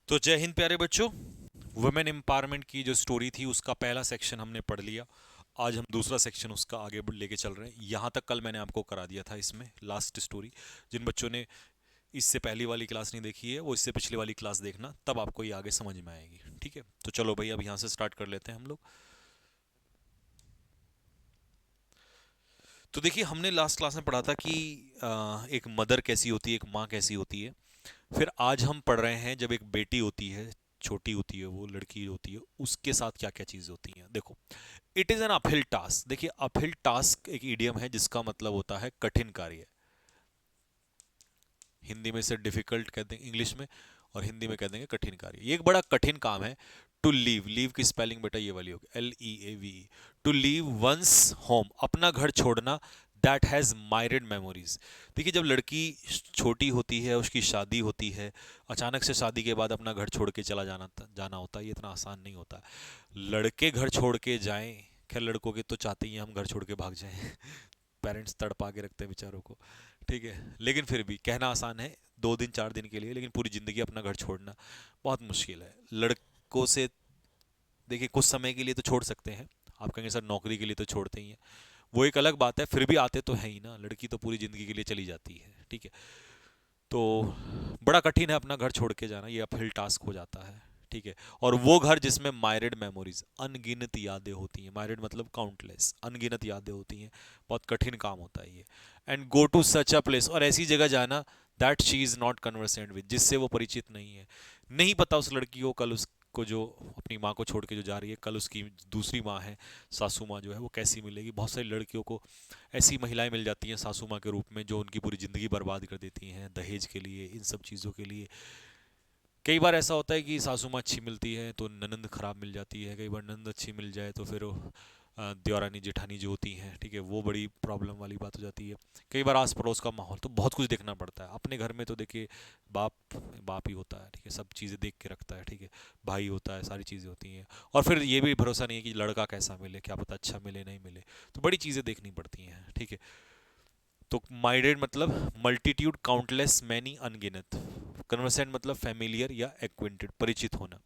तो जय हिंद प्यारे बच्चों। वुमेन एम्पावरमेंट की जो स्टोरी थी उसका पहला सेक्शन हमने पढ़ लिया। आज हम दूसरा सेक्शन उसका आगे लेके चल रहे हैं। यहाँ तक कल मैंने आपको करा दिया था इसमें लास्ट स्टोरी। जिन बच्चों ने इससे पहली वाली क्लास नहीं देखी है वो इससे पिछली वाली क्लास देखना, तब आपको ये आगे समझ में आएगी। ठीक है, तो चलो भाई अब यहाँ से स्टार्ट कर लेते हैं हम लोग। तो देखिए हमने लास्ट क्लास में पढ़ा था कि एक मदर कैसी होती है, एक माँ कैसी होती है। फिर आज हम पढ़ रहे हैं जब एक बेटी होती है, छोटी होती है, वो लड़की होती है, उसके साथ क्या क्या चीज़ें होती हैं। देखो, it is an uphill task. देखिए अपहिल टास्क एक इडियम है जिसका मतलब होता है कठिन कार्य। हिंदी में इसे डिफिकल्ट कहते हैं इंग्लिश में, और हिंदी में कह देंगे कठिन कार्य। ये एक बड़ा कठिन काम है। टू लीव, लीव की स्पेलिंग बेटा ये वाली होगी, LEAVE। To leave once home, अपना घर छोड़ना। That has myriad memories. देखिए जब लड़की छोटी होती है, उसकी शादी होती है, अचानक से शादी के बाद अपना घर छोड़ के चला जाना होता है। ये इतना आसान नहीं होता। लड़के घर छोड़ के जाएं, खैर लड़कों के तो चाहते ही हैं हम घर छोड़ के भाग जाएं। पेरेंट्स तड़पा के रखते हैं बेचारों को। ठीक है, लेकिन फिर भी कहना आसान है 2 दिन 4 दिन के लिए, लेकिन पूरी ज़िंदगी अपना घर छोड़ना बहुत मुश्किल है लड़कों से। देखिए कुछ समय के लिए तो छोड़ सकते हैं। आप कहेंगे सर नौकरी के लिए तो छोड़ते ही हैं, वो एक अलग बात है, फिर भी आते तो है ही ना। लड़की तो पूरी ज़िंदगी के लिए चली जाती है। ठीक है, तो बड़ा कठिन है अपना घर छोड़ के जाना, ये अपहिल टास्क हो जाता है। ठीक है, और वो घर जिसमें मायरेड मेमोरीज, अनगिनत यादें होती हैं। मायरेड मतलब काउंटलेस, अनगिनत यादें होती हैं। बहुत कठिन काम होता है ये। And go to such a place, और ऐसी जगह जाना that she is not conversant with, जिससे वो परिचित नहीं है। नहीं पता उस लड़की को कल उसको जो अपनी माँ को छोड़ के जो जा रही है, कल उसकी दूसरी माँ है, सासू माँ जो है वो कैसी मिलेगी। बहुत सारी लड़कियों को ऐसी महिलाएं मिल जाती हैं सासू माँ के रूप में, जो उनकी पूरी ज़िंदगी बर्बाद कर देती हैं दहेज के लिए, इन सब चीज़ों के लिए। कई बार ऐसा होता है कि सासू माँ अच्छी मिलती है तो ननंद खराब मिल जाती है, कई बार ननंद अच्छी मिल जाए तो फिर देवरानी जेठानी जो होती हैं, ठीक है, वो बड़ी प्रॉब्लम वाली बात हो जाती है। कई बार आस पड़ोस का माहौल, तो बहुत कुछ देखना पड़ता है। अपने घर में तो देखिए बाप बाप ही होता है, ठीक है, सब चीज़ें देख के रखता है। ठीक है, भाई होता है, सारी चीज़ें होती हैं। और फिर ये भी भरोसा नहीं है कि लड़का कैसा मिले, क्या पता अच्छा मिले नहीं मिले, तो बड़ी चीज़ें देखनी पड़ती हैं। ठीक है, तो माइडेड मतलब मल्टीट्यूड, काउंटलेस, मैनी अनगिनत। कन्वर्सेंट मतलब फैमिलियर या एक्विंटेड, परिचित होना।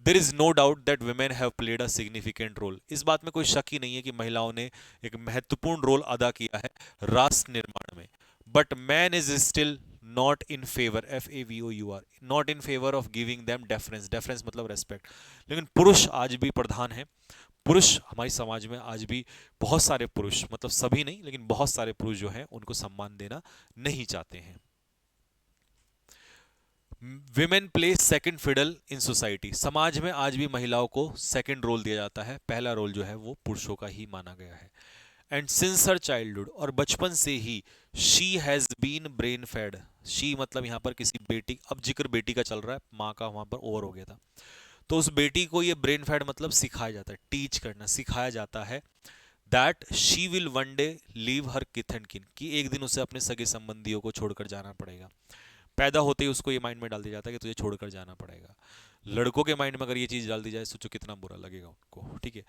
There is no doubt that women have played a significant role, इस बात में कोई शक ही नहीं है कि महिलाओं ने एक महत्वपूर्ण रोल अदा किया है राष्ट्र निर्माण में। But man is still not in favour, FAVOUR, not in favour of giving them deference. Deference मतलब रेस्पेक्ट। लेकिन पुरुष आज भी प्रधान है। पुरुष हमारी समाज में आज भी, बहुत सारे पुरुष, मतलब सभी नहीं लेकिन बहुत सारे पुरुष जो हैं उनको सम्मान देना नहीं चाहते हैं। Women play second fiddle in society, समाज में आज भी महिलाओं को सेकंड रोल दिया जाता है, पहला रोल जो है वो पुरुषों का ही माना गया है। एंड सिंस हर चाइल्डहुड, और बचपन से ही, she has been brain fed. She मतलब यहाँ पर किसी बेटी, अब जिक्र बेटी का चल रहा है, माँ का वहां पर ओवर हो गया था। तो उस बेटी को ये ब्रेन फेड मतलब सिखाया जाता है, टीच करना, सिखाया जाता है that she will one day leave her किथ एंड किन, कि एक दिन उसे अपने सगे संबंधियों को छोड़कर जाना पड़ेगा। पैदा होते ही उसको ये माइंड में डाल दिया जाता है कि तुझे छोड़कर जाना पड़ेगा। लड़कों के माइंड में अगर ये चीज़ डाल दी जाए, सोचो कितना बुरा लगेगा उनको। ठीक है,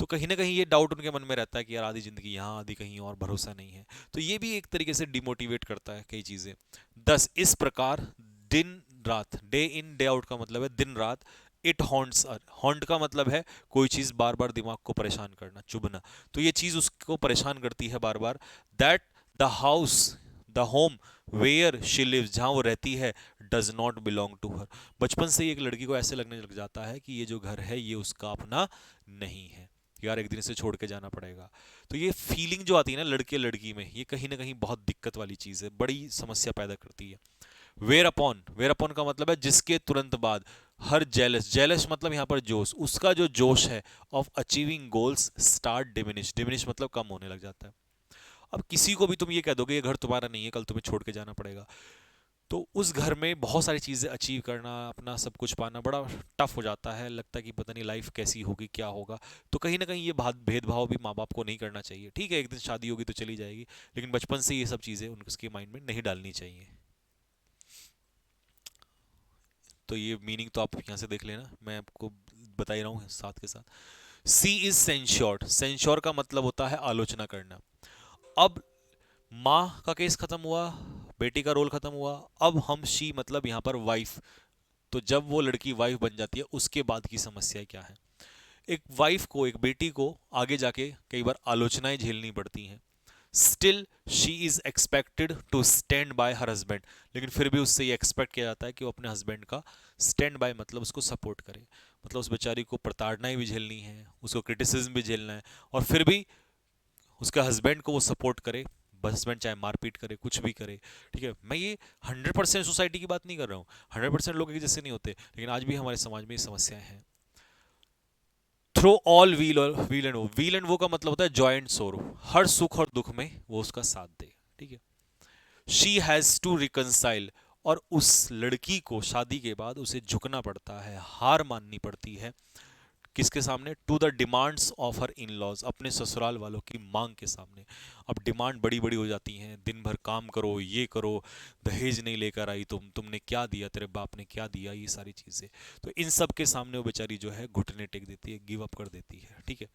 तो कहीं ना कहीं ये डाउट उनके मन में रहता है कि यार आधी ज़िंदगी यहाँ, आधी कहीं और, भरोसा नहीं है। तो ये भी एक तरीके से डिमोटिवेट करता है कई चीज़ें। 10 इस प्रकार दिन रात, डे इन डे आउट का मतलब है दिन रात। इट हॉन्ट्स अर, हॉन्ट का मतलब है कोई चीज़ बार बार दिमाग को परेशान करना, चुभना। तो ये चीज़ उसको परेशान करती है बार बार। That the house, the home where she lives, जहाँ वो रहती है, does not belong to her. बचपन से ही एक लड़की को ऐसे लगने लग जाता है कि ये जो घर है ये उसका अपना नहीं है, यार एक दिन से छोड़ के जाना पड़ेगा। तो ये फीलिंग जो आती है ना लड़के लड़की में, ये कहीं ना कहीं बहुत दिक्कत वाली चीज़ है, बड़ी समस्या पैदा करती है। वेयर अपॉन, वेयर अपॉन का मतलब है जिसके तुरंत बाद। हर जेलस, जेलस मतलब यहाँ पर जोश, उसका जो जोश है of achieving goals start diminish, diminish मतलब कम होने लग जाता है। अब किसी को भी तुम ये कह दोगे ये घर तुम्हारा नहीं है, कल तुम्हें छोड़ के जाना पड़ेगा, तो उस घर में बहुत सारी चीज़ें अचीव करना, अपना सब कुछ पाना बड़ा टफ हो जाता है। लगता है कि पता नहीं लाइफ कैसी होगी, क्या होगा। तो कहीं ना कहीं ये भेदभाव भी माँ बाप को नहीं करना चाहिए। ठीक है, एक दिन शादी होगी तो चली जाएगी, लेकिन बचपन से ये सब चीज़ें उनके माइंड में नहीं डालनी चाहिए। तो ये मीनिंग तो आप यहाँ से देख लेना, मैं आपको बता ही रहा हूँ साथ के साथ। सी इज सेंश्योर्ड, सेंश्योर का मतलब होता है आलोचना करना। अब माँ का केस खत्म हुआ, बेटी का रोल खत्म हुआ, अब हम शी मतलब यहाँ पर वाइफ, तो जब वो लड़की वाइफ बन जाती है उसके बाद की समस्या क्या है। एक वाइफ को, एक बेटी को आगे जाके कई बार आलोचनाएं झेलनी पड़ती हैं। Still she is expected to stand by her husband, लेकिन फिर भी उससे ये एक्सपेक्ट किया जाता है कि वो अपने हस्बैंड का स्टैंड बाय मतलब उसको सपोर्ट करे। मतलब उस बेचारी को प्रताड़नाएं भी झेलनी है, उसको क्रिटिसिज्म भी झेलना है, और फिर भी उसके हस्बैंड को वो सपोर्ट करे। हस्बैंड चाहे मारपीट करे, कुछ भी करे, ठीक है। मैं ये 100% सोसाइटी की बात नहीं कर रहा हूँ, 100% लोग एक जैसे नहीं होते, लेकिन आज भी हमारे समाज में ये समस्याएं हैं। थ्रो ऑल व्हील, और व्हील एंड वो का मतलब होता है जॉइंट सोरो, हर सुख और दुख में वो उसका साथ दे, ठीक है। शी हैज टू रिकंसाइल, और उस लड़की को शादी के बाद उसे झुकना पड़ता है, हार माननी पड़ती है। किसके सामने? To the demands of her in laws, अपने ससुराल वालों की मांग के सामने। अब डिमांड बड़ी बड़ी हो जाती हैं, दिन भर काम करो, ये करो, दहेज नहीं लेकर आई तुमने क्या दिया, तेरे बाप ने क्या दिया, ये सारी चीजें। तो इन सब के सामने वो बेचारी जो है घुटने टेक देती है, गिव अप कर देती है, ठीक है।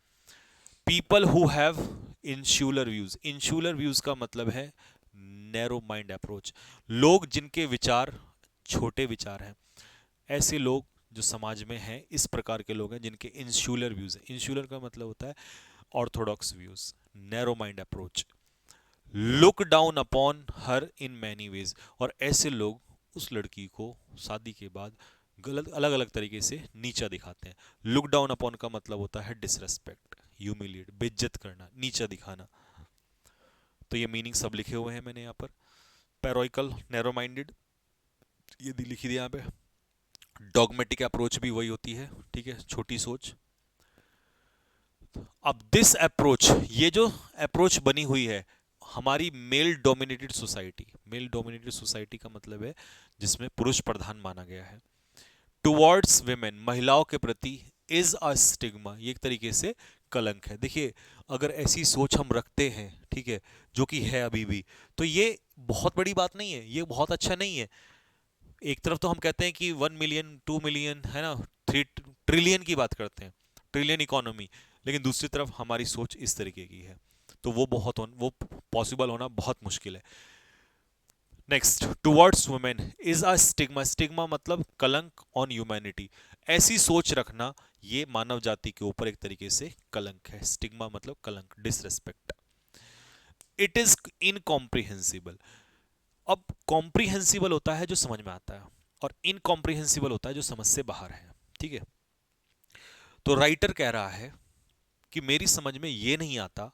People who have insular views, insular views का मतलब है नैरो माइंड अप्रोच, लोग जिनके विचार छोटे विचार हैं। ऐसे लोग जो समाज में हैं, इस प्रकार के लोग हैं जिनके इंसुलर व्यूज हैं। इंसुलर का मतलब होता है Orthodox views, narrow mind approach. Look down upon her in many ways, और ऐसे लोग उस लड़की को शादी के बाद गलत, अलग अलग तरीके से नीचा दिखाते हैं। लुक डाउन अपॉन का मतलब होता है डिसरेस्पेक्ट, ह्यूमिलिएट, बेइज्जत करना, नीचा दिखाना। तो ये मीनिंग सब लिखे हुए हैं मैंने यहाँ पर। पैरोइकल, नैरो माइंडेड, ये लिखी दी यहाँ पे। डॉगमेटिक अप्रोच भी वही होती है, ठीक है, छोटी सोच। अब दिस अप्रोच, ये जो अप्रोच बनी हुई है हमारी male dominated society, male dominated society का मतलब है जिसमें पुरुष प्रधान माना गया है, टुवर्ड्स वेमेन, महिलाओं के प्रति, इज अ स्टिग्मा, ये एक तरीके से कलंक है। देखिए, अगर ऐसी सोच हम रखते हैं, ठीक है, जो कि है अभी भी, तो ये बहुत बड़ी बात नहीं है, ये बहुत अच्छा नहीं है। एक तरफ तो हम कहते हैं कि 1 मिलियन 2 मिलियन है ना, 3 ट्रिलियन की बात करते हैं, ट्रिलियन इकोनॉमी, लेकिन दूसरी तरफ हमारी सोच इस तरीके की है, तो वो पॉसिबल होना बहुत मुश्किल है। Next, towards women is a stigma, stigma मतलब कलंक ऑन ह्यूमैनिटी, ऐसी सोच रखना ये मानव जाति के ऊपर एक तरीके से कलंक है। स्टिग्मा मतलब कलंक, डिसरेस्पेक्ट। इट इज इनकॉम्प्रिहेंसिबल, अब कॉम्प्रिहेंसिबल होता है जो समझ में आता है, और इनकॉम्प्रिहेंसिबल होता है जो समझ से बाहर है, ठीक है। तो राइटर कह रहा है कि मेरी समझ में ये नहीं आता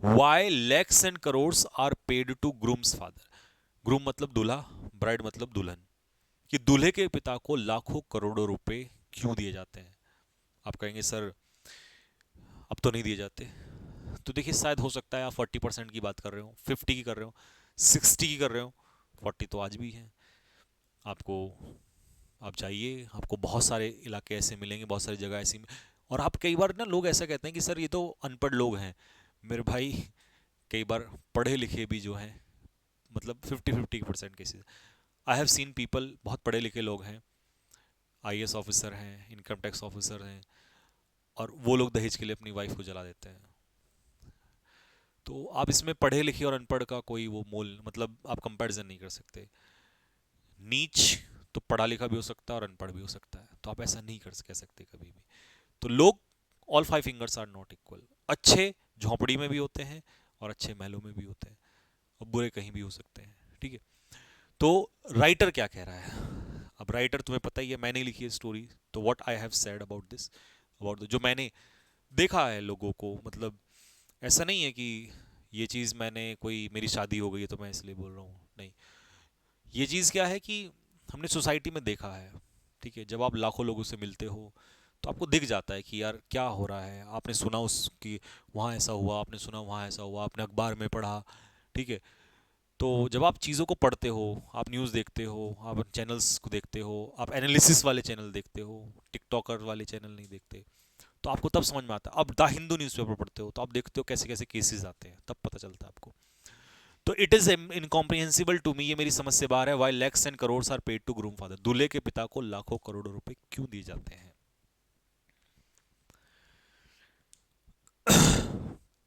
why lakhs and crores are paid to groom's father, groom मतलब दूल्हा, ब्राइड मतलब दुल्हन, कि दूल्हे के पिता को लाखों करोड़ों रुपए क्यों दिए जाते हैं। आप कहेंगे सर अब तो नहीं दिए जाते, तो देखिए शायद हो सकता है आप 40% की बात कर रहे हो, 50 की कर रहे हो, 60 की कर रहे हो, 40 तो आज भी है। आपको, आप जाइए, आपको बहुत सारे इलाके ऐसे मिलेंगे, बहुत सारी जगह ऐसी, और आप कई बार ना, लोग ऐसा कहते हैं कि सर ये तो अनपढ़ लोग हैं। मेरे भाई, कई बार पढ़े लिखे भी जो हैं, मतलब 50-50% cases, I have seen people, बहुत पढ़े लिखे लोग हैं, आईएएस ऑफिसर हैं, इनकम टैक्स ऑफिसर हैं, और वो लोग दहेज के लिए अपनी वाइफ को जला देते हैं। तो आप इसमें पढ़े लिखे और अनपढ़ का कोई वो मोल, मतलब आप कंपैरिजन नहीं कर सकते। नीच तो पढ़ा लिखा भी हो सकता है और अनपढ़ भी हो सकता है, तो आप ऐसा नहीं कह सकते कभी भी। तो लोग, all five fingers are not equal, अच्छे झोंपड़ी में भी होते हैं और अच्छे महलों में भी होते हैं, और बुरे कहीं भी हो सकते हैं, ठीक है। तो राइटर क्या कह रहा है, अब राइटर तुम्हें पता ही है, मैंने लिखी है स्टोरी, तो what I have said about this, about जो मैंने देखा है लोगों को, मतलब ऐसा नहीं है कि ये चीज़ मैंने, कोई मेरी शादी हो गई है तो मैं इसलिए बोल रहा हूँ, नहीं। ये चीज़ क्या है कि हमने सोसाइटी में देखा है, ठीक है, जब आप लाखों लोगों से मिलते हो तो आपको दिख जाता है कि यार क्या हो रहा है, आपने सुना उसकी वहाँ ऐसा हुआ, आपने सुना वहाँ ऐसा हुआ, आपने अखबार में पढ़ा, ठीक है। तो जब आप चीज़ों को पढ़ते हो, आप न्यूज़ देखते हो, आप चैनल्स को देखते हो, आप एनालिसिस वाले चैनल देखते हो, टिकटॉकर वाले चैनल नहीं देखते, तो आपको तब समझ में आता है। अब द हिंदू न्यूज़पेपर पढ़ते हो तो आप देखते हो कैसे कैसे केसेस आते हैं, तब पता चलता है आपको। तो it is incomprehensible to me, ये मेरी समझ से बाहर है, why lakhs and crore are paid to groom father, दूल्हे के पिता को लाखों करोड़ों रुपए क्यों दिए जाते हैं।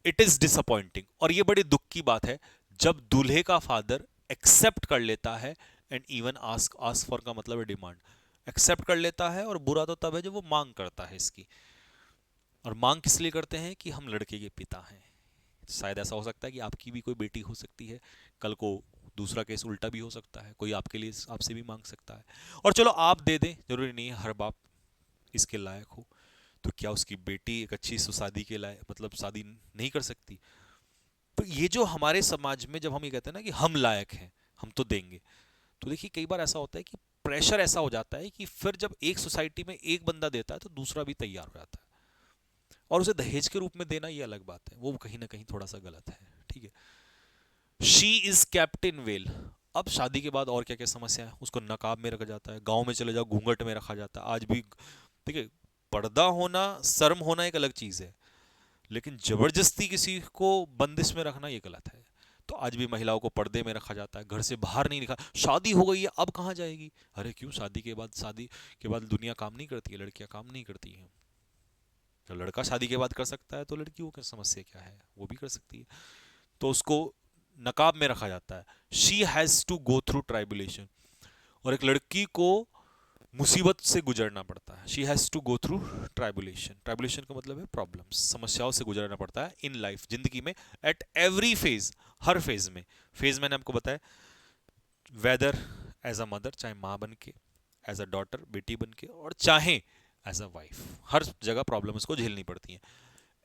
इट इज डिसअपॉइंटिंग, और ये बड़ी दुख की बात है जब दूल्हे का फादर एक्सेप्ट कर लेता है and even ask, ask for का मतलब है डिमांड, एक्सेप्ट कर लेता है। और बुरा तो तब है जब वो मांग करता है इसकी। और मांग किस लिए करते हैं कि हम लड़के के पिता हैं। शायद ऐसा हो सकता है कि आपकी भी कोई बेटी हो सकती है, कल को दूसरा केस उल्टा भी हो सकता है, कोई आपके लिए आपसे भी मांग सकता है। और चलो आप दे दें, जरूरी नहीं है हर बाप इसके लायक हो। तो क्या उसकी बेटी एक अच्छी शादी के लायक, मतलब शादी नहीं कर सकती? तो ये जो हमारे समाज में जब हम ये कहते हैं ना कि हम लायक हैं, हम तो देंगे, तो देखिए कई बार ऐसा होता है कि प्रेशर ऐसा हो जाता है कि फिर जब एक सोसाइटी में एक बंदा देता है तो दूसरा भी तैयार हो जाता है। और उसे दहेज के रूप में देना ये अलग बात है, वो कहीं ना कहीं थोड़ा सा गलत है। ठीक है। She is captain well. अब शादी के बाद और क्या क्या समस्या है, उसको नकाब में रखा जाता है, गांव में चले जाओ घूंघट में रखा जाता है आज भी। देखिए, पर्दा होना, शर्म होना एक अलग चीज है, लेकिन जबरदस्ती किसी को बंदिश में रखना ये गलत है। तो आज भी महिलाओं को पर्दे में रखा जाता है, घर से बाहर नहीं निकला, शादी हो गई है अब कहाँ जाएगी? अरे क्यों, शादी के बाद, शादी के बाद दुनिया काम नहीं करती है, लड़कियां काम नहीं करती हैं। तो लड़का शादी के बाद कर सकता है तो लड़कियों की समस्या क्या है, वो भी कर सकती है। तो उसको नकाब में रखा जाता है। She has to go through tribulation. और एक लड़की को मुसीबत से गुजरना पड़ता है। She has to go through tribulation. Tribulation का मतलब है प्रॉब्लम्स, समस्याओं से गुजरना पड़ता है इन लाइफ, जिंदगी में, at every phase, her phase में। फेज मैंने आपको बताया, वेदर एज अ मदर, चाहे माँ बन के, एज अ डॉटर, बेटी बन के, और चाहे एज अ वाइफ, हर जगह प्रॉब्लम उसको झेलनी पड़ती है।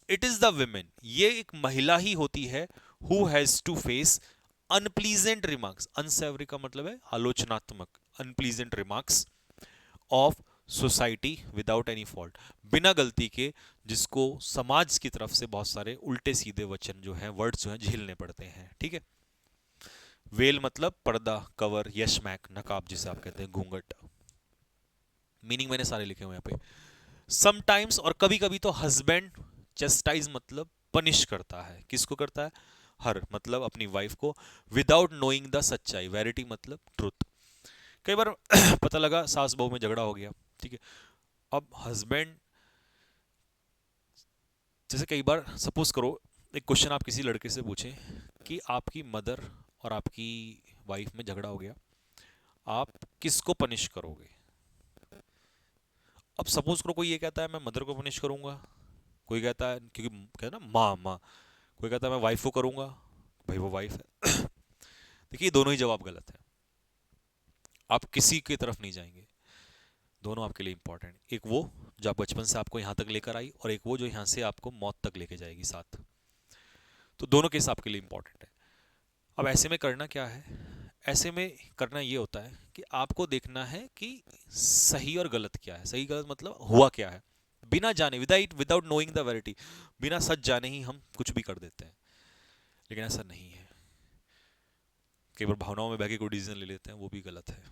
इट इज द वुमेन, ये एक महिला ही होती है, who has to face unpleasant remarks. Unsavoury का मतलब है आलोचनात्मक, unpleasant remarks of society without any fault, बिना गलती के, जिसको समाज की तरफ से बहुत सारे उल्टे सीधे वचन जो हैं, वर्ड्स जो हैं, झेलने पड़ते हैं। ठीक है। वेल मतलब पर्दा, कवर, यशमैक, नकाब जिसे आप कहते हैं, घूंघट। मीनिंग मैंने सारे लिखे हुए यहाँ पे। समटाइम्स, और कभी कभी तो हस्बैंड चेस्टाइज मतलब पनिश करता है। किसको करता है? हर मतलब अपनी वाइफ को, विदाउट नोइंग द सच्चाई, वेरिटी मतलब ट्रुथ। कई बार पता लगा सास बहू में झगड़ा हो गया, ठीक है। अब हस्बैंड, जैसे कई बार सपोज करो, एक क्वेश्चन आप किसी लड़के से पूछें कि आपकी मदर और आपकी वाइफ में झगड़ा हो गया, आप किसको पनिश करोगे? अब सपोज करो कोई ये कहता है मैं मदर को पनिश करूंगा, कोई कहता है, क्योंकि कहता है ना माँ माँ, कोई कहता है मैं वाइफ को करूंगा, भाई वो वाइफ है। देखिए दोनों ही जवाब गलत है, आप किसी की तरफ नहीं जाएंगे, दोनों आपके लिए इंपॉर्टेंट। एक वो जो आप बचपन से आपको यहाँ तक लेकर आई, और एक वो जो यहाँ से आपको मौत तक लेके जाएगी साथ। तो दोनों केस आपके लिए इंपॉर्टेंट है। अब ऐसे में करना क्या है? ऐसे में करना ये होता है कि आपको देखना है कि सही और गलत क्या है। सही गलत मतलब हुआ क्या है, बिना जाने, विदाउट नोइंग द वेरिटी, बिना सच जाने ही हम कुछ भी कर देते हैं, लेकिन ऐसा नहीं है। कई बार भावनाओं में बह के कोई डिसीजन ले लेते हैं, वो भी गलत है,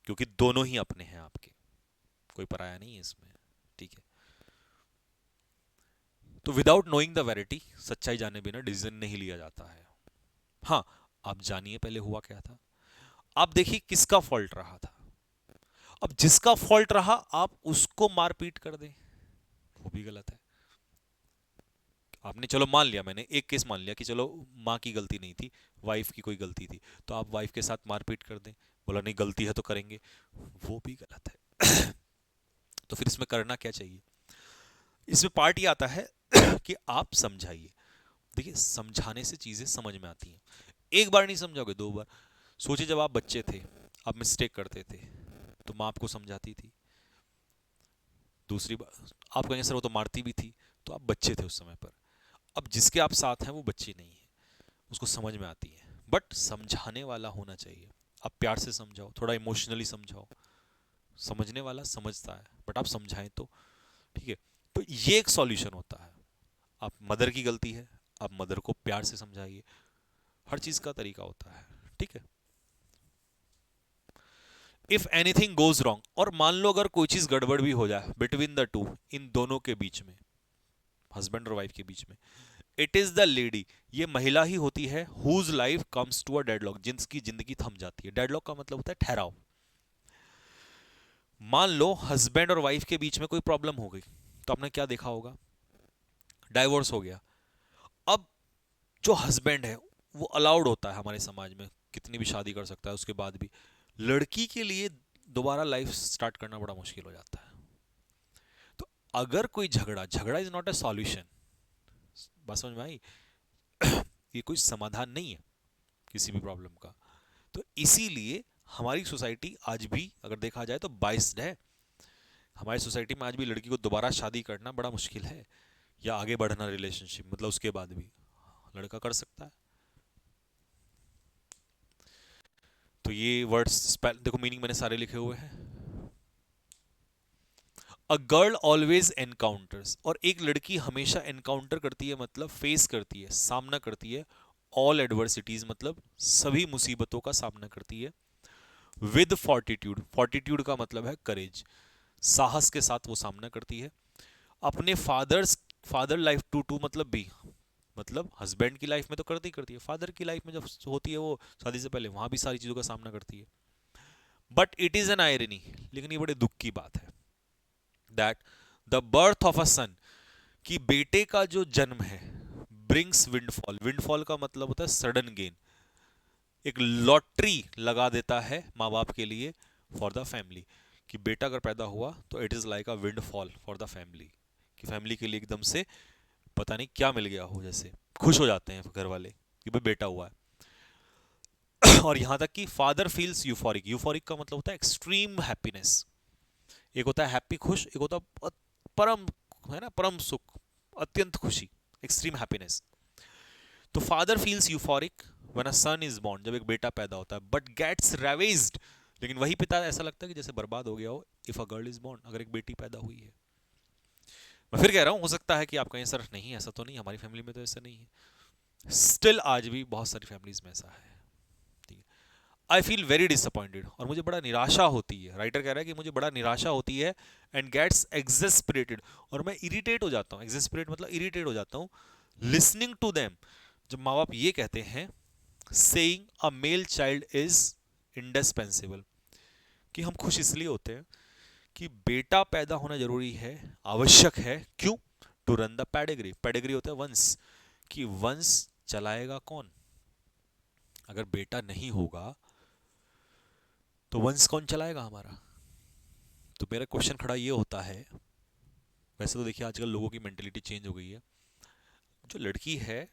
क्योंकि दोनों ही अपने हैं आपके, कोई पराया नहीं है इसमें। ठीक है। तो विदाउट नोइंग द वेरिटी, सच्चाई जाने बिना डिसीजन नहीं लिया जाता है। हाँ, आप जानिए पहले हुआ क्या था, आप देखिए किसका फॉल्ट रहा था। अब जिसका फॉल्ट रहा आप उसको मारपीट कर दें, वो भी गलत है। आपने चलो मान लिया, मैंने एक केस मान लिया कि चलो माँ की गलती नहीं थी, वाइफ की कोई गलती थी, तो आप वाइफ के साथ मारपीट कर दें, बोला नहीं गलती है तो करेंगे, वो भी गलत है। तो फिर इसमें करना क्या चाहिए? इसमें पार्ट ये आता है कि आप समझाइए। देखिए समझाने से चीजें समझ में आती हैं, एक बार नहीं समझाओगे, दो बार। सोचिए जब आप बच्चे थे, आप मिस्टेक करते थे, तो माँ आपको समझाती थी, दूसरी बार आप कहेंगे सर वो तो मारती भी थी, तो आप बच्चे थे उस समय पर। अब जिसके आप साथ हैं वो बच्ची नहीं है, उसको समझ में आती है, बट समझाने वाला होना चाहिए। आप प्यार से समझाओ, थोड़ा इमोशनली समझाओ, समझने वाला समझता है, बट आप समझाएं तो। ठीक है। तो ये एक सॉल्यूशन होता है। आप मदर की गलती है, आप मदर को प्यार से समझाइए, हर चीज का तरीका होता है। ठीक है। इफ एनीथिंग गोज रॉन्ग, और मान लो अगर कोई चीज गड़बड़ भी हो जाए बिटवीन द टू, इन दोनों के बीच में, हस्बैंड और वाइफ के बीच में, इट इज द लेडी, ये महिला ही होती है, whose life comes to a deadlock, जिसकी जिंदगी थम जाती है। डेडलॉक का मतलब होता है ठहराव। मान लो हस्बैंड और वाइफ के बीच में कोई प्रॉब्लम हो गई, तो आपने क्या देखा होगा, डाइवोर्स हो गया। अब जो हस्बैंड है वो अलाउड होता है हमारे समाज में कितनी भी शादी कर सकता है उसके बाद भी, लड़की के लिए दोबारा लाइफ स्टार्ट करना बड़ा मुश्किल हो जाता है। तो अगर कोई झगड़ा, झगड़ा इज नॉट अ सॉल्यूशन, बात समझ में आई? ये कोई समाधान नहीं है किसी भी प्रॉब्लम का। तो इसीलिए हमारी सोसाइटी आज भी अगर देखा जाए तो बाइस्ड है। हमारी सोसाइटी में आज भी लड़की को दोबारा शादी करना बड़ा मुश्किल है, या आगे बढ़ना रिलेशनशिप, मतलब उसके बाद भी लड़का कर सकता है। तो ये वर्ड्स देखो, मीनिंग मैंने सारे लिखे हुए हैं। अ गर्ल ऑलवेज एनकाउंटर्स, और एक लड़की हमेशा एनकाउंटर करती है, मतलब फेस करती है, सामना करती है, ऑल एडवर्सिटीज मतलब सभी मुसीबतों का सामना करती है, विद फॉर्टिट्यूड, फॉर्टिट्यूड का मतलब है करेज, साहस के साथ वो सामना करती है, अपने फादर लाइफ टू मतलब भी, मतलब हस्बैंड की लाइफ में तो करती है, फादर की लाइफ में जब होती है वो शादी से पहले, वहां भी सारी चीजों का सामना करती है। But it is an irony, लेकिन ये बड़े दुख की बात है, that the birth of a son, कि बेटे का जो जन्म है, ब्रिंग्स विंडफॉल, विंडफॉल का मतलब होता है सडन गेन, एक लॉटरी लगा देता है माँ बाप के लिए, फॉर द फैमिली, कि बेटा अगर पैदा हुआ तो it is like a windfall for the family, कि फैमिली के लिए एकदम से पता नहीं क्या मिल गया हो, जैसे खुश हो जाते हैं घर वाले कि भाई बेटा हुआ है। और यहां तक कि फादर फील्स यूफोरिक, यूफोरिक का मतलब होता है एक्सट्रीम हैप्पीनेस, एक होता है हैप्पी खुश, एक होता है परम, है ना, परम सुख, अत्यंत खुशी, एक्सट्रीम हैप्पीनेस। तो father feels euphoric when a son is born, जब एक बेटा पैदा होता है, बट गेट्स रेवेज्ड, लेकिन वही पिता ऐसा लगता है कि जैसे बर्बाद हो गया हो, if a girl is born, अगर एक बेटी पैदा हुई है। मैं फिर कह रहा हूं, हो सकता है कि आप कहें सर नहीं ऐसा तो नहीं, हमारी फैमिली में तो ऐसा नहीं है, स्टिल आज भी बहुत सारी फैमिलीज में ऐसा है। ठीक है, आई फील वेरी डिसअपॉइंटेड, और मुझे बड़ा निराशा होती है, राइटर कह रहा है कि मुझे बड़ा निराशा होती है, एंड गेट्स एग्जेस्परेटेड, और मैं इरिटेट हो जाता हूँ, एग्जेस्परेट मतलब इरिटेट हो जाता हूँ, लिसनिंग टू देम, जब माँ बाप ये कहते हैं, saying a male child is indispensable, कि हम खुश इसलिए होते हैं कि बेटा पैदा होना जरूरी है, आवश्यक है, क्यों? To run the pedigree, pedigree होता है वंश, कि वंश चलाएगा कौन, अगर बेटा नहीं होगा तो वंश कौन चलाएगा हमारा? तो मेरा क्वेश्चन खड़ा ये होता है, वैसे तो देखिए आजकल लोगों की मेंटेलिटी चेंज हो गई है, जो लड़की है,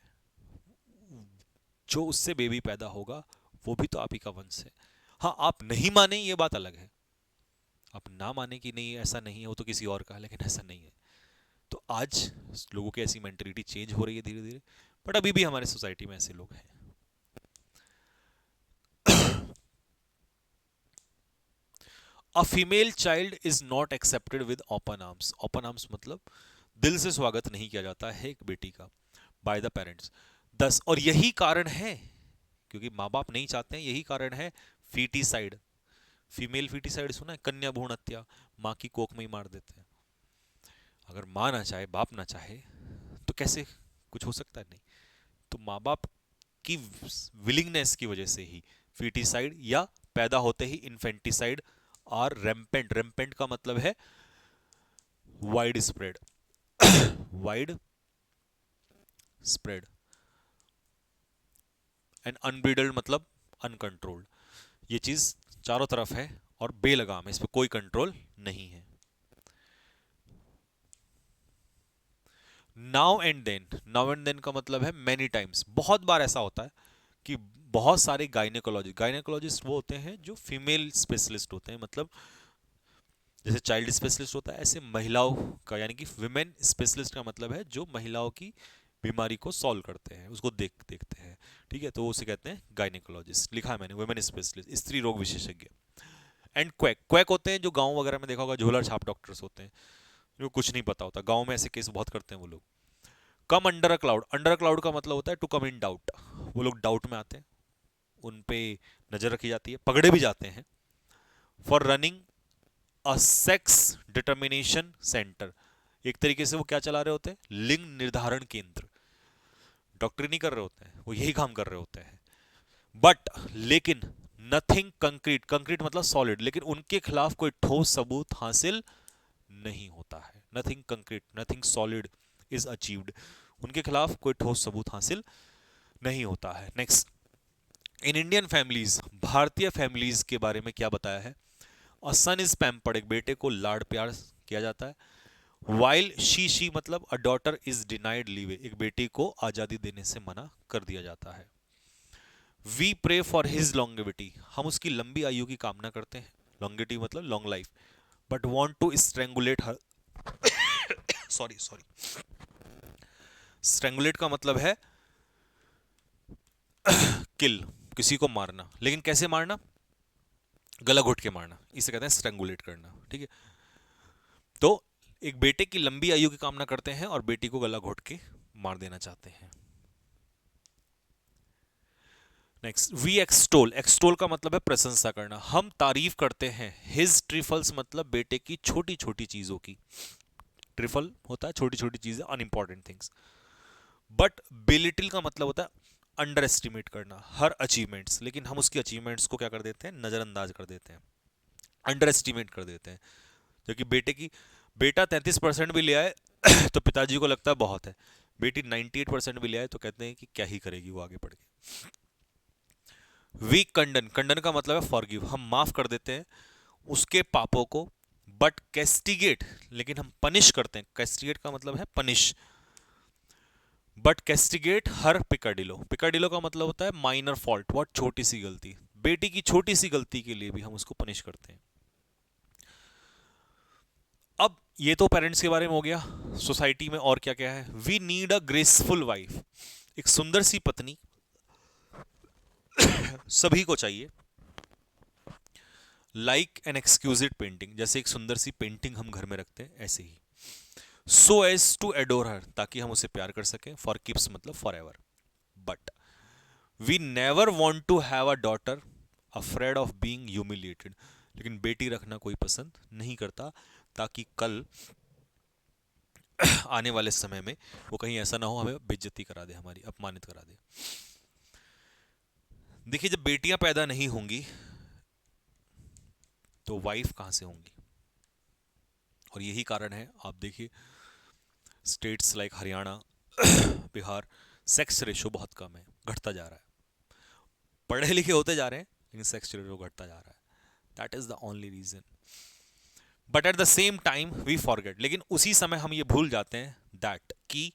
जो उससे बेबी पैदा होगा, वो भी तो आप ही का वंश है। हाँ, आप नहीं माने ये बात अलग है, आप ना माने कि नहीं ऐसा नहीं है, वो तो किसी और का है, लेकिन ऐसा नहीं है। तो आज लोगों की ऐसी मेंटेलिटी चेंज हो रही है धीरे धीरे, बट अभी भी हमारे सोसाइटी में ऐसे लोग हैं। A female child is not accepted with open arms, open arms मतलब दिल से स्वागत नहीं किया जाता है एक बेटी का, बाय द पेरेंट्स। 10, और यही कारण है, क्योंकि माँ बाप नहीं चाहते हैं, यही कारण है फीटीसाइड, फीमेल फीटीसाइड सुना है, कन्या भ्रूण हत्या, माँ की कोख में ही मार देते हैं। अगर माँ ना चाहे, बाप ना चाहे, तो कैसे कुछ हो सकता है? नहीं। तो माँ बाप की विलिंगनेस की वजह से ही फीटीसाइड या पैदा होते ही इन्फेंटिसाइड और रेम्पेंट, रेम्पेंट का मतलब है wide spread, wide spread, and unbridled मतलब अनकंट्रोल्ड, ये चीज चारों तरफ है और बेलगाम है, इस पर कोई कंट्रोल नहीं है। नाउ एंड देन का मतलब है मैनी टाइम्स, बहुत बार ऐसा होता है कि बहुत सारे गायनेकोलॉजिस्ट वो होते हैं जो फीमेल स्पेशलिस्ट होते हैं, मतलब जैसे चाइल्ड स्पेशलिस्ट होता है, ऐसे महिलाओं का, यानी कि विमेन स्पेशलिस्ट का मतलब है जो महिलाओं की बीमारी को सॉल्व करते हैं, उसको देखते हैं। ठीक है, तो उसे कहते हैं गायनेकोलॉजिस्ट, लिखा है मैंने, वुमेन स्पेशलिस्ट, स्त्री रोग विशेषज्ञ। एंड क्वैक, क्वैक होते हैं जो गांव वगैरह में देखा होगा, झोला छाप डॉक्टर्स होते हैं, जो कुछ नहीं पता होता, गांव में ऐसे केस बहुत करते हैं वो लोग। Come under a cloud, under a cloud का मतलब होता है टू कम इन डाउट, वो लोग डाउट में आते हैं, उन पे नजर रखी जाती है, पकड़े भी जाते हैं। For running a sex determination centre, एक तरीके से वो क्या चला रहे होते हैं, लिंग निर्धारण केंद्र, डॉक्टरी नहीं कर रहे होते हैं, वो यही काम कर रहे होते हैं। बट लेकिन नथिंग कंक्रीट, कंक्रीट मतलब सॉलिड, लेकिन उनके खिलाफ कोई ठोस सबूत हासिल नहीं होता है, nothing concrete, nothing solid is achieved, उनके खिलाफ कोई ठोस सबूत हासिल नहीं होता है। नेक्स्ट, इन इंडियन फैमिलीज, भारतीय फैमिलीज के बारे में क्या बताया है? अ सन इज पैम्पर्ड, एक बेटे को लाड प्यार किया जाता है। वाइल शी मतलब a daughter is denied leeway, एक बेटी को आजादी देने से मना कर दिया जाता है। We pray for his longevity, हम उसकी लंबी आयु की कामना करते हैं, लॉन्गेविटी मतलब long life, but want to strangulate her, sorry sorry, strangulate का मतलब है किल, किसी को मारना, लेकिन कैसे मारना? गला घोट के मारना, इसे कहते हैं स्ट्रेंगुलेट करना, ठीक है। तो एक बेटे की लंबी आयु की कामना करते हैं और बेटी को गला घोट के मार देना चाहते हैं। नेक्स्ट, वी एक्सटोल, एक्सटोल का मतलब है प्रशंसा करना, हम तारीफ करते हैं। हिज ट्रिफल्स मतलब बेटे की छोटी छोटी चीजों की, ट्रिफल होता है छोटी छोटी चीजें, अनइंपॉर्टेंट थिंग्स। बट बिलिटिल का मतलब होता है अंडर एस्टिमेट करना हर अचीवमेंट्स, लेकिन हम उसकी अचीवमेंट्स को क्या कर देते हैं? नजरअंदाज कर देते हैं, अंडर एस्टिमेट कर देते हैं। जबकि बेटा 33% भी ले आए तो पिताजी को लगता है बहुत है, बेटी 98% भी ले आए तो कहते हैं कि क्या ही करेगी वो आगे बढ़ के। वी कंडन, कंडन का मतलब है फॉरगिव, हम माफ कर देते हैं उसके पापों को। बट कैस्टिगेट, लेकिन हम पनिश करते हैं, कैस्टिगेट का मतलब है पनिश। बट कैस्टिगेट हर पिकाडिलो, पिकाडिलो का मतलब होता है माइनर फॉल्ट, बहुत छोटी सी गलती, बेटी की छोटी सी गलती के लिए भी हम उसको पनिश करते हैं। अब ये तो पेरेंट्स के बारे में हो गया, सोसाइटी में और क्या क्या है? We need a graceful wife, एक सुंदर सी पत्नी सभी को चाहिए। लाइक एन एक्सक्यूजिट पेंटिंग, जैसे एक सुंदर सी पेंटिंग हम घर में रखते हैं ऐसे ही। So as to adore her, ताकि हम उसे प्यार कर सकें। फॉर कीप्स मतलब for ever. But we never want to have a daughter afraid of being humiliated, लेकिन बेटी रखना कोई पसंद नहीं करता, ताकि कल आने वाले समय में वो कहीं ऐसा ना हो हमें बेइज्जती करा दे, हमारी अपमानित करा दे। देखिए, जब बेटियां पैदा नहीं होंगी तो वाइफ कहां से होंगी? और यही कारण है, आप देखिए states like Haryana, Bihar, sex ratio बहुत कम है, घटता जा रहा है। पढ़े लिखे होते जा रहे हैं लेकिन सेक्स रेशो घटता जा रहा है। That is the only reason. But at the same time we forget, लेकिन उसी समय हम ये भूल जाते हैं दैट कि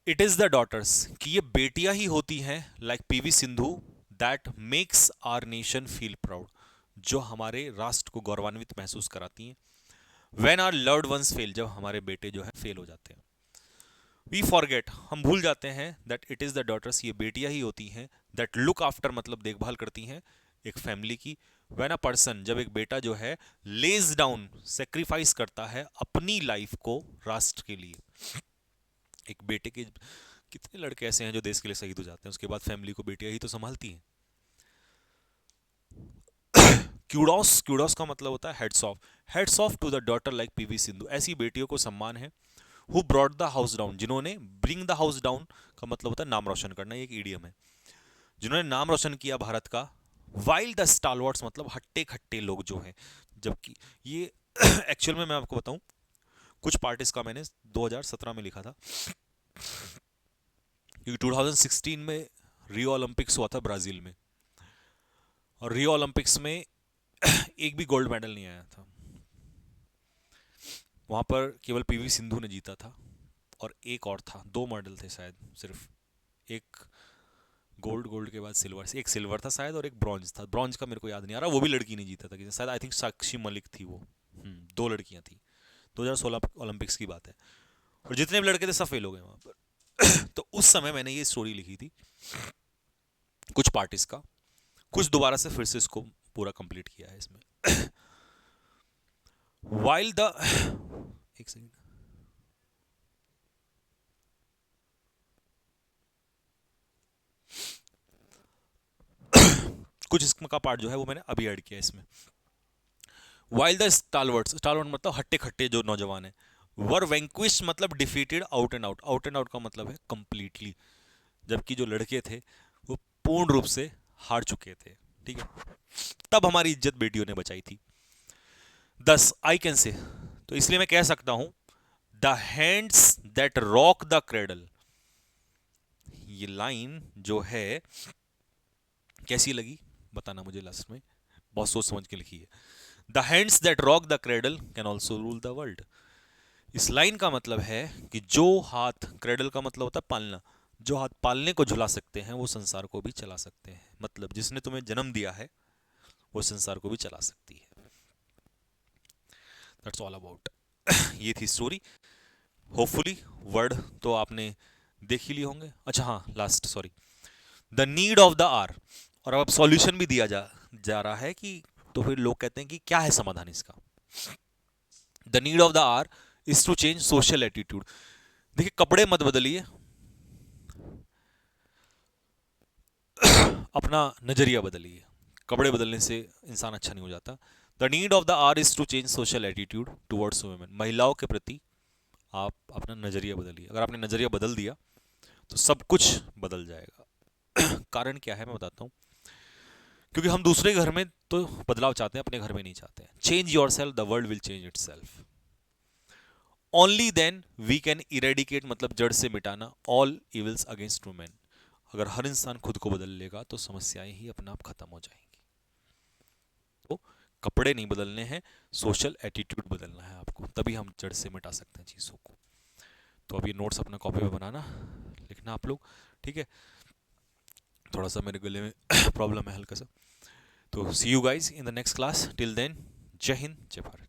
इट इज द डॉटर्स, कि ये बेटियां ही होती हैं, like PV Sindhu, that makes our nation feel proud, जो हमारे राष्ट्र को गौरवान्वित महसूस कराती हैं। When our loved ones fail, जब हमारे बेटे जो है फेल हो जाते हैं। वी फॉरगेट, हम भूल जाते हैं that it is the daughters, ये बेटियां ही होती हैं, दैट लुक आफ्टर मतलब देखभाल करती हैं एक फैमिली की। व्हेन अ पर्सन, जब एक बेटा जो है लेज डाउन, सेक्रीफाइस करता है अपनी लाइफ को राष्ट्र के लिए। एक बेटे के कितने लड़के ऐसे हैं जो देश के लिए शहीद हो जाते हैं, उसके बाद फैमिली को बेटियां ही तो संभालती हैं। क्यूडॉस, क्यूडॉस का मतलब होता है heads off, heads off to the daughter like PV Sindhu, ऐसी बेटियों को सम्मान है। Who brought the house down, जिन्होंने, ब्रिंग द हाउस डाउन का मतलब होता है नाम रोशन करना, ये एक ईडियम है, जिन्होंने नाम रोशन किया भारत का। वाइल्ड द स्टालवर्ड्स मतलब हट्टे खट्टे लोग जो हैं, जबकि ये एक्चुअल में मैं आपको बताऊं, कुछ पार्ट इसका मैंने 2017 में लिखा था, क्योंकि 2016 में रियो ओलंपिक्स हुआ था ब्राजील में, और रियो ओलंपिक्स में एक भी गोल्ड मेडल नहीं आया था, वहां पर केवल पीवी सिंधु ने जीता था, और एक और था, दो मेडल थे शायद सिर्फ, एक गोल्ड, गोल्ड के बाद सिल्वर, एक सिल्वर था शायद और एक ब्रॉन्ज था, ब्रॉन्ज का मेरे को याद नहीं आ रहा, वो भी लड़की नहीं जीता था किसी, शायद आई थिंक साक्षी मलिक थी वो। दो लड़कियां थी, 2016 ओलंपिक्स की बात है, और जितने भी लड़के थे सब फेल हो गए वहां पर। तो उस समय मैंने ये स्टोरी लिखी थी, कुछ पार्ट इसका, कुछ दोबारा से फिर से इसको पूरा कंप्लीट किया है इसमें। वाइल द, एक सेकंड, कुछ इसका पार्ट जो है वो मैंने अभी ऐड किया इसमें। वाइल द स्टालवर्ड्स, स्टालवर्ड मतलब हट्टे खट्टे जो नौजवान है, वर वैंक्विश मतलब defeated out and out, out and out का मतलब है कंप्लीटली, जबकि जो लड़के थे वो पूर्ण रूप से हार चुके थे, ठीक है, तब हमारी इज्जत बेटियों ने बचाई थी। 10 आई कैन से, तो इसलिए मैं कह सकता हूं the hands that rock the cradle, ये लाइन जो है कैसी लगी बताना मुझे लास्ट में, बहुत सोच समझ के लिखी है। The hands that rock the cradle can also rule the world. इस लाइन का मतलब है कि जो हाथ, क्रेडल का मतलब होता है पालना, जो हाथ पालने को झुला सकते हैं वो संसार को भी चला सकते हैं। मतलब जिसने तुम्हें जन्म दिया है वो संसार को भी चला सकती है। That's all about. ये थी स्टोरी। होपफुली वर्ड तो आपने देख ही लिए होंगे। अच्छा हाँ, last sorry, the need of the hour. और अब सॉल्यूशन भी दिया जा रहा है कि, तो फिर लोग कहते हैं कि क्या है समाधान इसका। The need of the hour is to change social attitude. देखिए कपड़े मत बदलिए, अपना नजरिया बदलिए। कपड़े बदलने से इंसान अच्छा नहीं हो जाता। The need of the hour is to change social attitude towards women. महिलाओं के प्रति आप अपना नजरिया बदलिए। अगर आपने नजरिया बदल दिया तो सब कुछ बदल जाएगा। कारण क्या है मैं बताता हूँ। क्योंकि हम दूसरे घर में तो बदलाव चाहते हैं, अपने घर में नहीं चाहते हैं। Change yourself, the world will change itself. Only then we can eradicate, मतलब जड़ से मिटाना, ऑल इविल्स अगेंस्ट वुमेन। अगर हर इंसान खुद को बदल लेगा तो समस्याएं ही अपने आप खत्म हो जाएंगी। तो कपड़े नहीं बदलने हैं, सोशल एटीट्यूड बदलना है आपको, तभी हम जड़ से मिटा सकते हैं चीज़ों को। तो अब ये नोट्स अपना कॉपी पे बनाना, लिखना आप लोग, ठीक है। थोड़ा सा मेरे गले में प्रॉब्लम है हल्का सा। तो see you guys in the next class. Till then, जय हिंद, जय भारत।